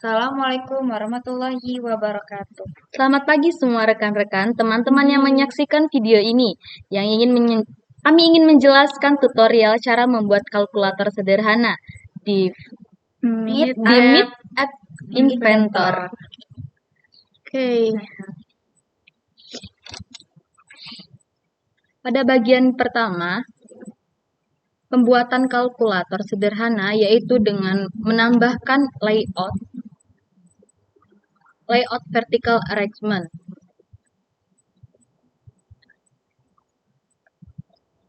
Assalamualaikum warahmatullahi wabarakatuh. Selamat pagi semua rekan-rekan, teman-teman yang menyaksikan video ini. Kami ingin menjelaskan tutorial cara membuat kalkulator sederhana di Meet Meet at Inventor. Oke. Pada bagian pertama, pembuatan kalkulator sederhana yaitu dengan menambahkan layout vertical arrangement.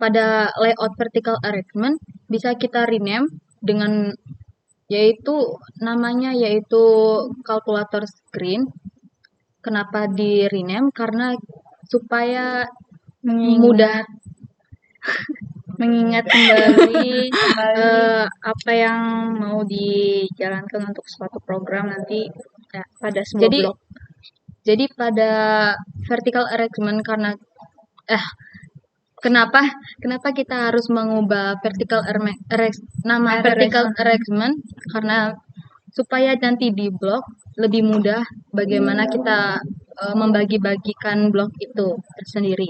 Pada layout vertical arrangement bisa kita rename dengan namanya yaitu kalkulator screen. Kenapa di rename? Karena supaya mudah mengingat kembali apa yang mau dijalankan untuk suatu program nanti ya, pada sebuah blok. Jadi pada vertical arrangement kenapa kita harus mengubah vertical arrangement karena supaya nanti di blok lebih mudah bagaimana kita membagi-bagikan blok itu sendiri.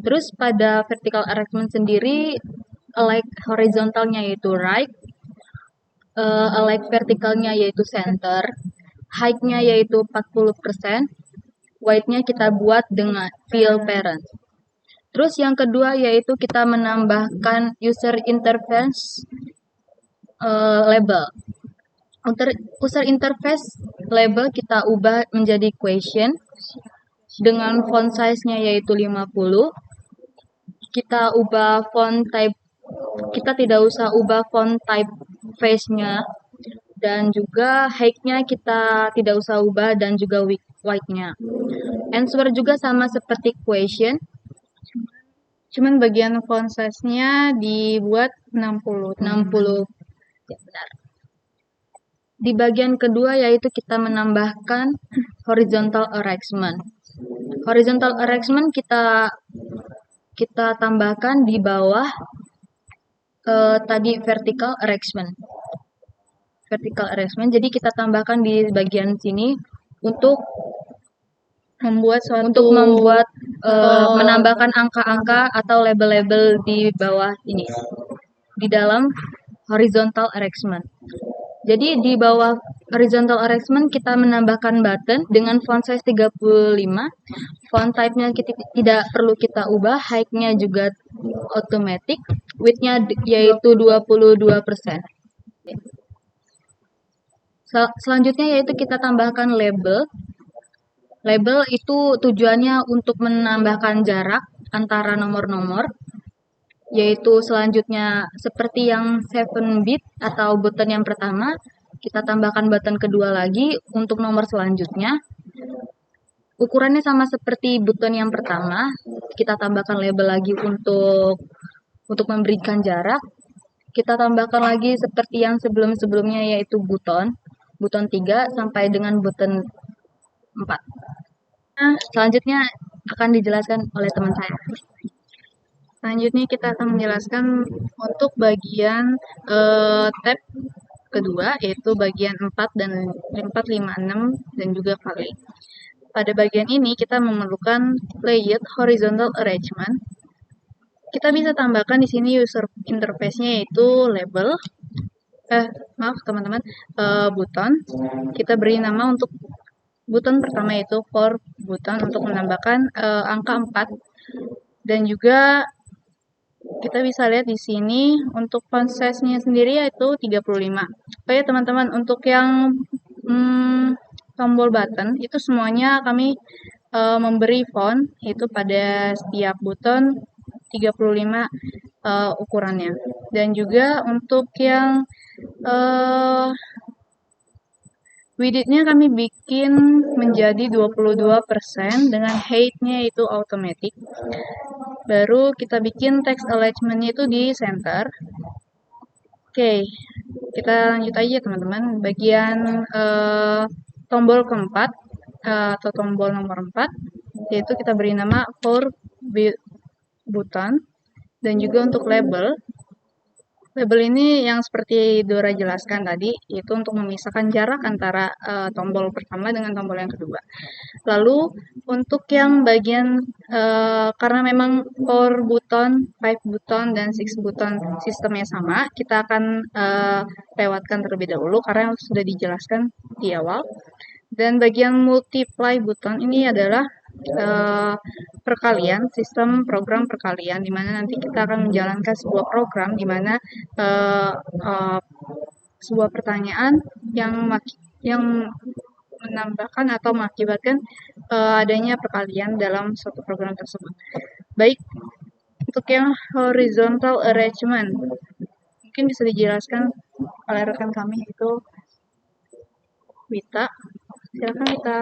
Terus pada vertical arrangement sendiri, like horizontalnya yaitu right, like vertikalnya yaitu center, height-nya yaitu 40%, width-nya kita buat dengan fill parent. Terus yang kedua yaitu kita menambahkan user interface label. User interface label kita ubah menjadi question dengan font size-nya yaitu 50. Kita ubah font type, kita tidak usah ubah font type face-nya, dan juga height-nya kita tidak usah ubah, dan juga width-nya. Answer juga sama seperti question, cuman bagian font size-nya dibuat 60. Ya, benar. Di bagian kedua yaitu kita menambahkan horizontal arrangement. Horizontal arrangement kita tambahkan di bawah tadi vertical arrangement. Jadi kita tambahkan di bagian sini untuk menambahkan angka-angka atau label-label di bawah ini di dalam horizontal arrangement. Jadi di bawah horizontal arrangement kita menambahkan button dengan font size 35. Font type-nya tidak perlu kita ubah, height-nya juga automatic, width-nya yaitu 22%. Selanjutnya yaitu kita tambahkan label. Label itu tujuannya untuk menambahkan jarak antara nomor-nomor, yaitu selanjutnya seperti yang 7-bit atau button yang pertama, kita tambahkan button kedua lagi untuk nomor selanjutnya. Ukurannya sama seperti button yang pertama, kita tambahkan label lagi untuk memberikan jarak. Kita tambahkan lagi seperti yang sebelum-sebelumnya yaitu button 3 sampai dengan button 4. Nah, selanjutnya akan dijelaskan oleh teman saya. Selanjutnya kita akan menjelaskan untuk bagian tab kedua, yaitu bagian 4, 5, 6, dan juga kali. Pada bagian ini kita memerlukan layout horizontal arrangement. Kita bisa tambahkan di sini user interface-nya yaitu label. Maaf teman-teman, button. Kita beri nama untuk button pertama yaitu for button untuk menambahkan angka 4, dan juga kita bisa lihat di sini untuk font size-nya sendiri yaitu 35. Oh ya teman-teman, untuk yang tombol button itu semuanya kami memberi font itu pada setiap button 35 ukurannya. Dan juga untuk yang width-nya kami bikin menjadi 22% dengan height-nya itu automatic. Baru kita bikin text alignment-nya itu di center. Oke, kita lanjut aja teman-teman. Bagian tombol keempat atau tombol nomor 4, yaitu kita beri nama for button, dan juga untuk label Label ini yang seperti Dora jelaskan tadi, itu untuk memisahkan jarak antara tombol pertama dengan tombol yang kedua. Lalu untuk yang bagian karena memang 4 button, 5 button, dan 6 button sistemnya sama, kita akan lewatkan terlebih dahulu karena sudah dijelaskan di awal. Dan bagian multiply button ini adalah perkalian, sistem program perkalian, di mana nanti kita akan menjalankan sebuah program di mana sebuah pertanyaan yang menambahkan atau mengakibatkan adanya perkalian dalam suatu program tersebut. Baik, untuk yang horizontal arrangement, mungkin bisa dijelaskan oleh rekan kami itu Wita. Silakan Wita.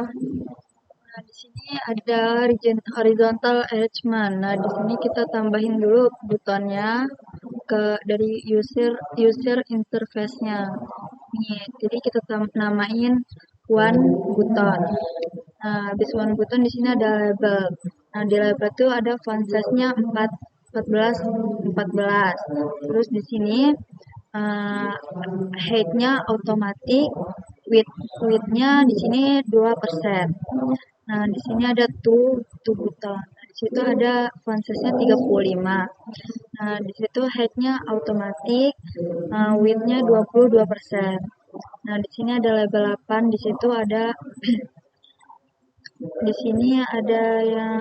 Nah, di sini ada horizontal arrangement. Nah, di sini kita tambahin dulu butonnya dari user interface-nya. Nih, jadi kita namain one button. Nah, habis one button di sini ada label. Nah, di label itu ada font size-nya 14. Terus di sini height-nya automatic, width-nya di sini 2%. Nah, di sini ada two button. Nah, di situ ada font size-nya 35. Nah, di situ height-nya automatic, width-nya 22%. Nah, di sini ada label 8, di situ ada di sini ada yang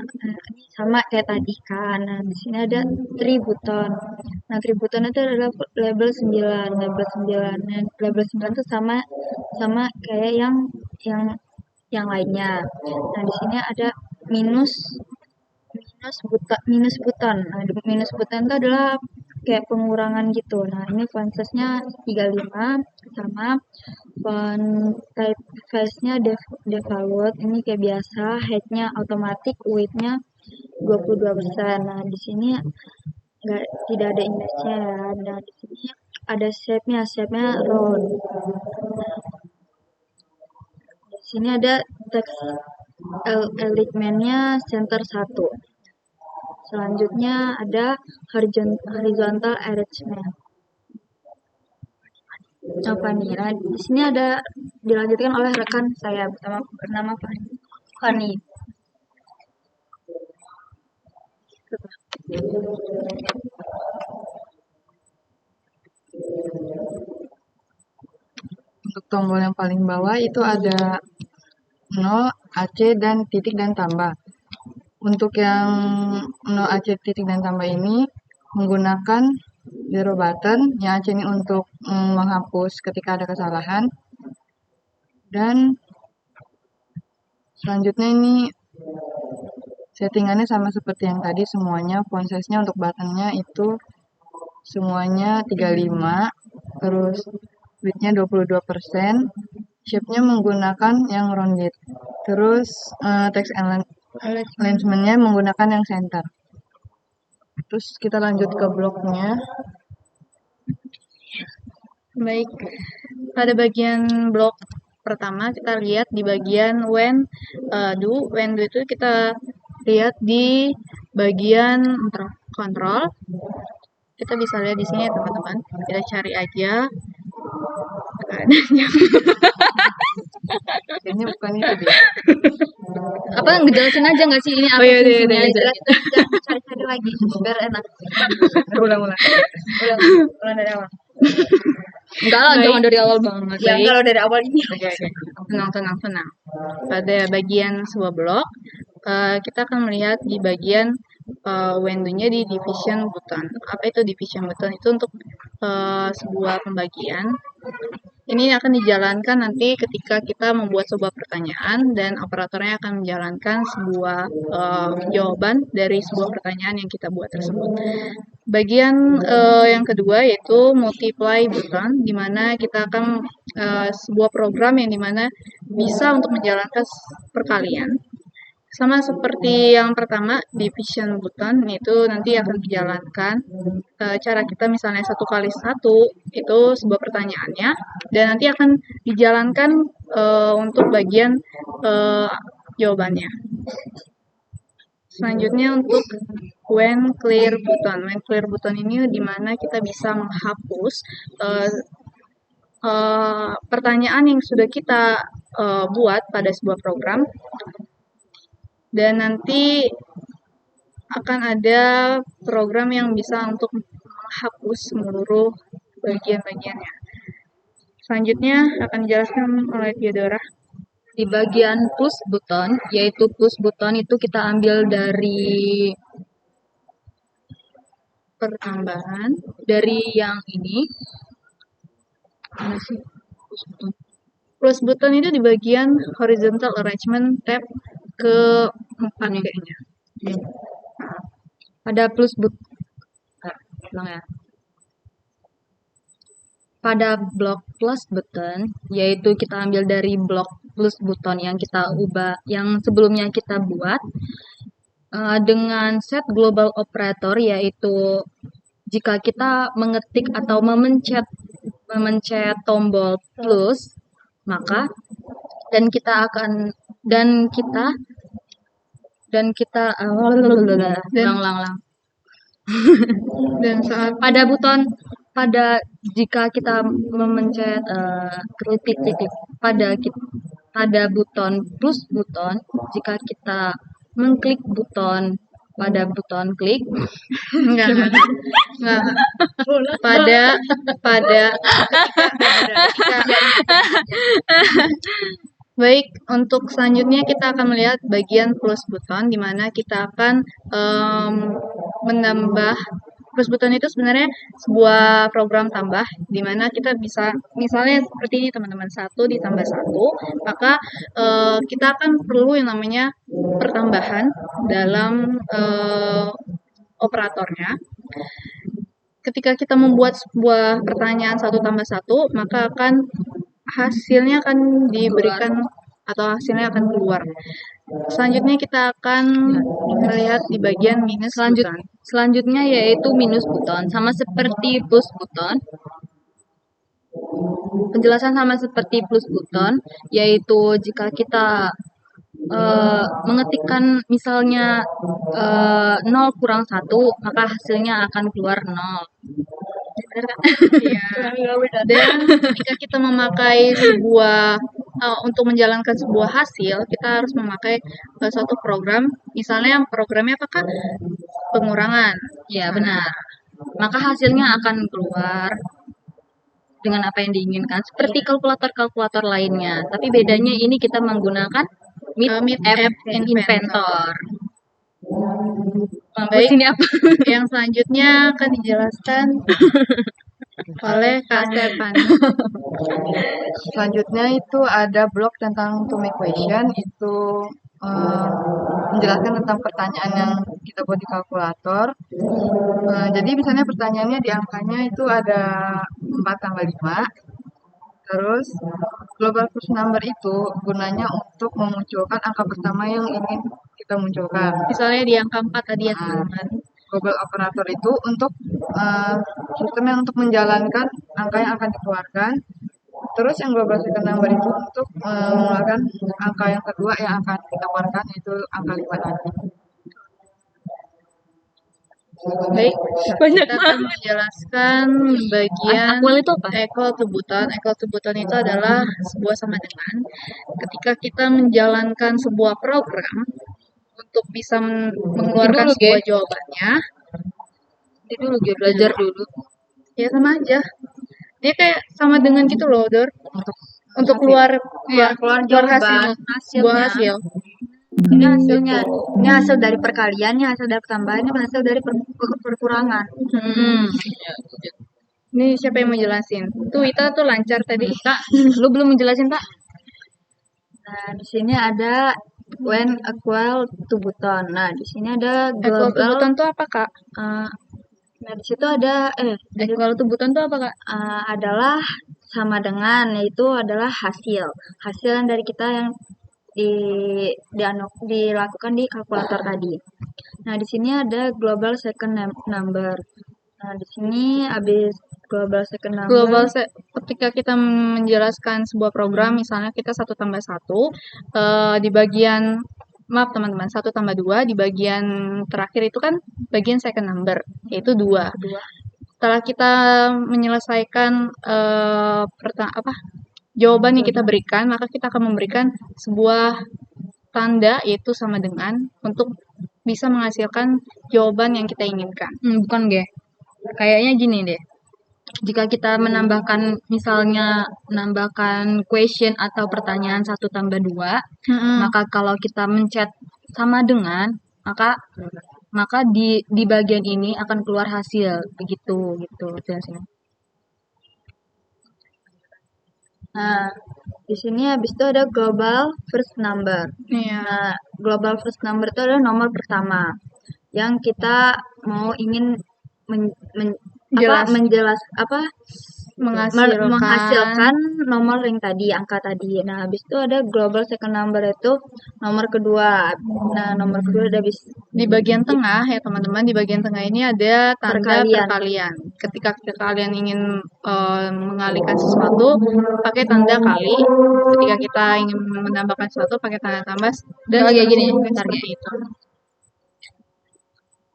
sama kayak tadi kan. Nah, di sini ada 3 button. Nah, 3 button itu adalah label 9. Label 9. Nah, label 9 itu sama kayak yang lainnya. Nah, di sini ada minus button. Nah, minus button itu adalah kayak pengurangan gitu. Nah, ini font size-nya 35 sama font type size-nya default. Ini kayak biasa, height-nya automatic, width-nya 22%. Nah, di sini tidak ada index-nya ya. Nah, di sini ada shape-nya round. Di sini ada text element-nya center 1. Selanjutnya ada horizontal arrangement. Apa nih? Nah, di sini ada dilanjutkan oleh rekan saya bernama Fani. Untuk tombol yang paling bawah itu ada 0, AC, dan titik dan tambah. Untuk yang 0, AC, titik dan tambah ini menggunakan zero button, yang AC ini untuk menghapus ketika ada kesalahan. Dan selanjutnya ini settingannya sama seperti yang tadi, semuanya font size-nya untuk buttonnya itu semuanya 35, terus width-nya 22%, shape-nya menggunakan yang rounded, terus text alignment-nya menggunakan yang center. Terus kita lanjut ke bloknya. Baik, pada bagian blok pertama kita lihat di bagian when do itu kita lihat di bagian kontrol. Kita bisa lihat di sini teman-teman. Kita cari aja. Kayaknya bukan itu deh. Apa ngejelasin aja nggak sih ini apa fungsinya? Cari lagi biar enak. Ulang dari awal. Enggak lah, jangan dari awal banget. Ya, kalau dari awal ini. Tenang. Pada bagian sebuah blok, kita akan melihat di bagian window-nya di division button. Apa itu division button? Itu untuk sebuah pembagian. Ini akan dijalankan nanti ketika kita membuat sebuah pertanyaan dan operatornya akan menjalankan sebuah jawaban dari sebuah pertanyaan yang kita buat tersebut. Bagian yang kedua yaitu multiply button, di mana kita akan sebuah program yang dimana bisa untuk menjalankan perkalian. Sama seperti yang pertama, division button itu nanti akan dijalankan. Cara kita misalnya 1 kali 1 itu sebuah pertanyaannya, dan nanti akan dijalankan untuk bagian jawabannya. Selanjutnya untuk when clear button. When clear button ini di mana kita bisa menghapus pertanyaan yang sudah kita buat pada sebuah program, dan nanti akan ada program yang bisa untuk menghapus seluruh bagian-bagiannya. Selanjutnya akan dijelaskan oleh Theodora. Di bagian push button, yaitu push button itu kita ambil dari Pertambahan dari yang ini. Mana sih push button? plus button itu di bagian horizontal arrangement tab ke-4 kayaknya. Pada plus button, ulang ya. Pada blok plus button, yaitu kita ambil dari blok plus button yang kita ubah, yang sebelumnya kita buat dengan set global operator, yaitu jika kita mengetik atau memencet tombol plus, maka dan kita Dan saat jika kita memencet titik pada buton plus button, jika kita mengklik buton pada buton klik enggak. Pada Baik, untuk selanjutnya kita akan melihat bagian plus button, di mana kita akan menambah. Plus button itu sebenarnya sebuah program tambah, di mana kita bisa, misalnya seperti ini teman-teman, 1 ditambah 1, maka kita akan perlu yang namanya pertambahan dalam operatornya. Ketika kita membuat sebuah pertanyaan 1 tambah 1, maka hasilnya akan diberikan atau hasilnya akan keluar. Selanjutnya kita akan melihat di bagian minus button. Selanjutnya yaitu minus button, sama seperti plus button. Penjelasan sama seperti plus button, yaitu jika kita mengetikkan misalnya 0 kurang 1, maka hasilnya akan keluar 0. Iya. Dan ketika kita memakai untuk menjalankan sebuah hasil, kita harus memakai suatu program. Misalnya programnya apakah? Pengurangan. Ya, benar. Maka hasilnya akan keluar dengan apa yang diinginkan, seperti kalkulator lainnya. Tapi bedanya ini kita menggunakan MeetApp Inventor. Baik, ini apa? Yang selanjutnya akan dijelaskan oleh Kak Stefan. Selanjutnya itu ada blok tentang term equation, itu menjelaskan tentang pertanyaan yang kita buat di kalkulator. Jadi misalnya pertanyaannya di angkanya itu ada 4 tambah 5. Terus global first number itu gunanya untuk memunculkan angka pertama yang ingin kita munculkan. Misalnya di angka 4 tadi ya teman-teman. Global operator itu untuk sistem yang untuk menjalankan angka yang akan dikeluarkan. Terus yang global second number itu untuk mengeluarkan angka yang kedua yang akan kita keluarkan, yaitu angka 5 tadi. Baik, kita akan menjelaskan bagian equal to button. Equal to button itu adalah sebuah sama dengan ketika kita menjalankan sebuah program untuk bisa mengeluarkan sebuah jawabannya. Nanti dulu dia belajar dulu. Ya sama aja. Dia kayak sama dengan gitu loh, Dor. Untuk keluar hasil. Ini hasilnya, ini hasil dari perkaliannya, hasil dari pertambahannya, hasil dari perkurangan. Ini siapa yang mau jelasin? Tuh Ita tuh lancar tadi. Kak, lu belum menjelasin, Kak? Nah, di sini ada when equal to button. Nah, di sini ada equal to button tuh apa, Kak? Nah, di situ ada equal to button tuh apa, Kak? Adalah sama dengan, yaitu adalah hasil yang dari kita yang dilakukan di kalkulator tadi. Nah, di sini ada global second number. Nah, di sini habis global second number. Ketika kita menjelaskan sebuah program, misalnya kita 1 tambah 1, di bagian maaf teman-teman, 1 tambah 2 di bagian terakhir itu kan bagian second number, yaitu 2. Setelah kita menyelesaikan jawaban yang kita berikan, maka kita akan memberikan sebuah tanda yaitu sama dengan untuk bisa menghasilkan jawaban yang kita inginkan. Bukan Ge. Kayaknya gini deh. Jika kita misalnya menambahkan question atau pertanyaan 1 tambah 2, maka kalau kita mencet sama dengan, maka di bagian ini akan keluar hasil begitu gitu jelasinnya. Nah, di sini habis itu ada global first number. Iya. Nah, global first number itu adalah nomor pertama yang kita ingin menghasilkan nomor yang tadi, angka tadi. Nah, habis itu ada global second number itu nomor kedua. Nah, nomor kedua ada di bagian tengah ya teman-teman, di bagian tengah ini ada tanda perkalian. Ketika kalian ingin mengalihkan sesuatu pakai tanda kali, ketika kita ingin menambahkan sesuatu pakai tanda tambah, dan kayak gini seperti itu.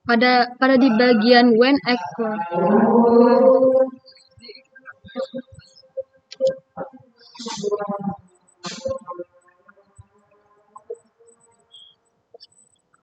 Pada di bagian when equal